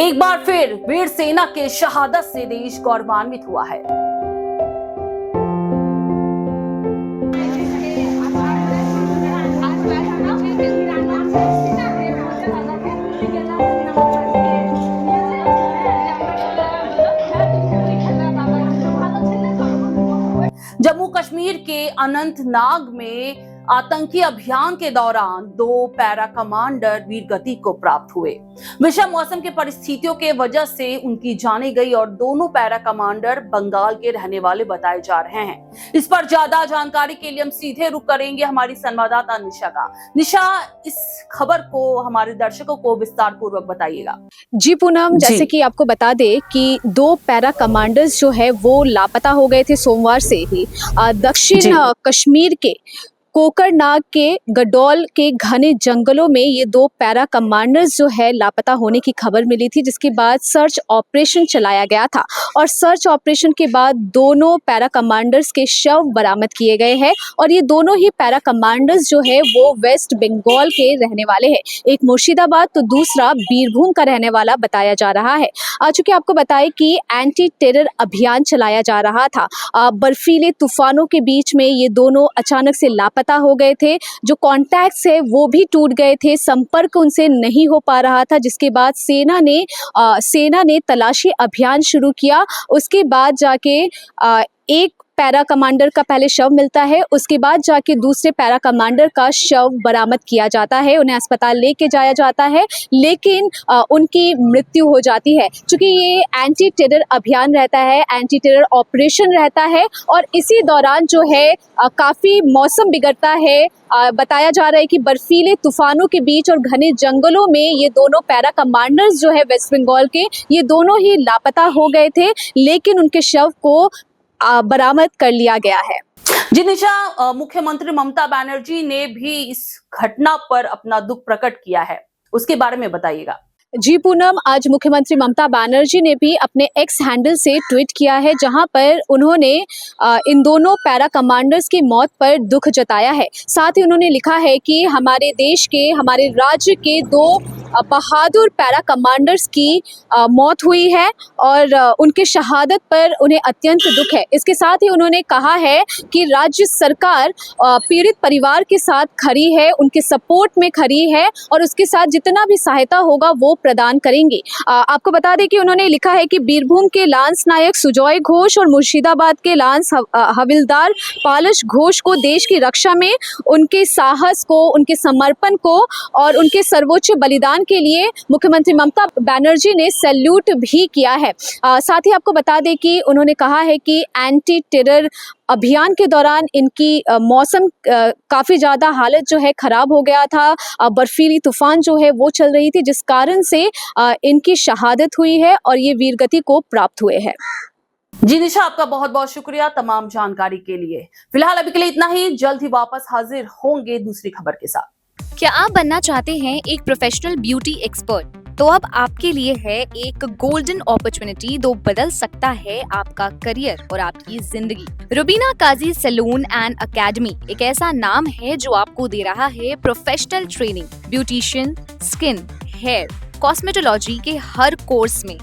एक बार फिर वीर सेना के शहादत से देश गौरवान्वित हुआ है। जम्मू कश्मीर के अनंतनाग में आतंकी अभियान के दौरान 2 पैरा कमांडर वीरगति को प्राप्त हुए। विषम मौसम की परिस्थितियों के वजह से उनकी जाने गई और दोनों पैरा कमांडर बंगाल के रहने वाले बताए जा रहे हैं। इस पर ज्यादा जानकारी के लिए हम सीधे रुख करेंगे हमारी संवाददाता निशा का। निशा, इस खबर को हमारे दर्शकों को विस्तार पूर्वक बताइएगा। जी पूनम, जैसे कि आपको बता दे कि 2 पैरा कमांडर्स जो है वो लापता हो गए थे सोमवार से ही। दक्षिण कश्मीर के कोकरनाग के गडोल के घने जंगलों में ये 2 पैरा कमांडर्स जो है लापता होने की खबर मिली थी, जिसके बाद सर्च ऑपरेशन चलाया गया था और सर्च ऑपरेशन के बाद दोनों पैरा कमांडर्स के शव बरामद किए गए हैं। और ये दोनों ही पैरा कमांडर्स जो है वो वेस्ट बंगाल के रहने वाले हैं, एक मुर्शिदाबाद तो दूसरा बीरभूम का रहने वाला बताया जा रहा है। चूंकि आपको बताए कि एंटी टेरर अभियान चलाया जा रहा था, बर्फीले तूफानों के बीच में ये दोनों अचानक से लापता हो गए थे। जो कॉन्टैक्ट्स है वो भी टूट गए थे, संपर्क उनसे नहीं हो पा रहा था, जिसके बाद सेना ने तलाशी अभियान शुरू किया। उसके बाद जाके एक पैरा कमांडर का पहले शव मिलता है, उसके बाद जाके दूसरे पैरा कमांडर का शव बरामद किया जाता है, उन्हें अस्पताल लेके जाया जाता है, लेकिन उनकी मृत्यु हो जाती है। क्योंकि ये एंटी टेरर अभियान रहता है, एंटी टेरर ऑपरेशन रहता है और इसी दौरान जो है काफ़ी मौसम बिगड़ता है। बताया जा रहा है कि बर्फीले तूफानों के बीच और घने जंगलों में ये दोनों पैरा कमांडर्स जो है वेस्ट बंगाल के, ये दोनों ही लापता हो गए थे, लेकिन उनके शव को बरामद कर लिया गया है। जी निशा, मुख्यमंत्री ममता बनर्जी ने भी इस घटना पर अपना दुख प्रकट किया है, उसके बारे में बताइएगा। जी पूनम, आज मुख्यमंत्री ममता बनर्जी ने भी अपने एक्स हैंडल से ट्वीट किया है, जहां पर उन्होंने इन दोनों पैरा कमांडर्स की मौत पर दुख जताया है। साथ ही उन्होंने लिखा है कि हमारे देश के, हमारे राज्य के 2 बहादुर पैरा कमांडर्स की मौत हुई है और उनके शहादत पर उन्हें अत्यंत दुख है। इसके साथ ही उन्होंने कहा है कि राज्य सरकार पीड़ित परिवार के साथ खड़ी है, उनके सपोर्ट में खड़ी है और उसके साथ जितना भी सहायता होगा वो प्रदान करेंगे। आपको बता दें कि उन्होंने लिखा है कि बीरभूम के लांस नायक सुजॉय घोष और मुर्शिदाबाद के लांस हविलदार पालश घोष को देश की रक्षा में उनके साहस को, उनके समर्पण को और उनके सर्वोच्च बलिदान के लिए मुख्यमंत्री ममता बनर्जी ने सैल्यूट भी किया है। साथ ही आपको बता दें कि उन्होंने कहा है कि एंटी टेरर अभियान के दौरान इनकी मौसम काफ़ी ज़्यादा हालत जो है ख़राब हो गया था, बर्फीली तूफान जो है वो चल रही थी, जिस कारण से इनकी शहादत हुई है और ये वीरगति को प्राप्त हुए हैं। जी निशा, आपका बहुत बहुत शुक्रिया तमाम जानकारी के लिए। फिलहाल अभी के लिए इतना ही, जल्द ही वापस हाजिर होंगे दूसरी खबर के साथ। क्या आप बनना चाहते हैं एक प्रोफेशनल ब्यूटी एक्सपर्ट? तो अब आपके लिए है एक गोल्डन अपॉर्चुनिटी जो बदल सकता है आपका करियर और आपकी जिंदगी। Rubina Kazi salon and academy एक ऐसा नाम है जो आपको दे रहा है professional training, beautician, skin, hair, cosmetology के हर कोर्स में।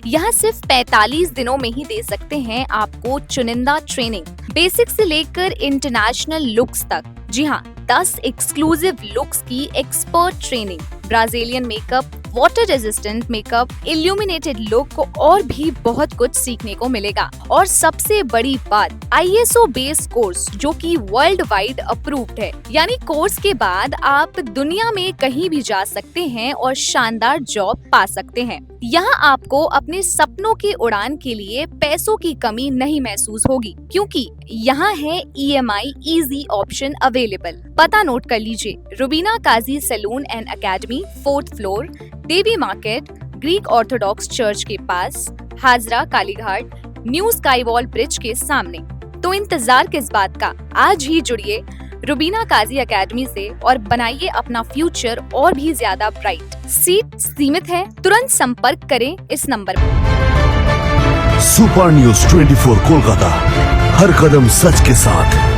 यहाँ सिर्फ 45 दिनों में ही दे सकते हैं आपको चुनिंदा ट्रेनिंग, बेसिक से लेकर इंटरनेशनल लुक्स तक। जी हाँ, 10 एक्सक्लूसिव लुक्स की expert training, Brazilian makeup, water resistant makeup, illuminated look और भी बहुत कुछ सीखने को मिलेगा। और सबसे बड़ी बात, ISO बेस्ड कोर्स जो कि वर्ल्ड वाइड अप्रूव्ड है। यानी कोर्स के बाद आप दुनिया में कहीं भी जा सकते हैं और शानदार जॉब पा सकते हैं। यहाँ आपको अपने सपनों की उड़ान के लिए पैसों की कमी नहीं महसूस होगी, क्योंकि यहाँ है EMI इजी ऑप्शन अवेलेबल। पता नोट कर लीजिए, Rubina Kazi salon and academy, 4th floor, Devi market, Greek Orthodox church के पास, Hazra Kalighat, new sky wall bridge के सामने। तो इंतजार किस बात का, आज ही जुड़िए रुबीना काजी एकेडमी से और बनाइए अपना फ्यूचर और भी ज्यादा ब्राइट। सीट सीमित है, तुरंत संपर्क करें इस नंबर पर। सुपर न्यूज़ 24 कोलकाता, हर कदम सच के साथ।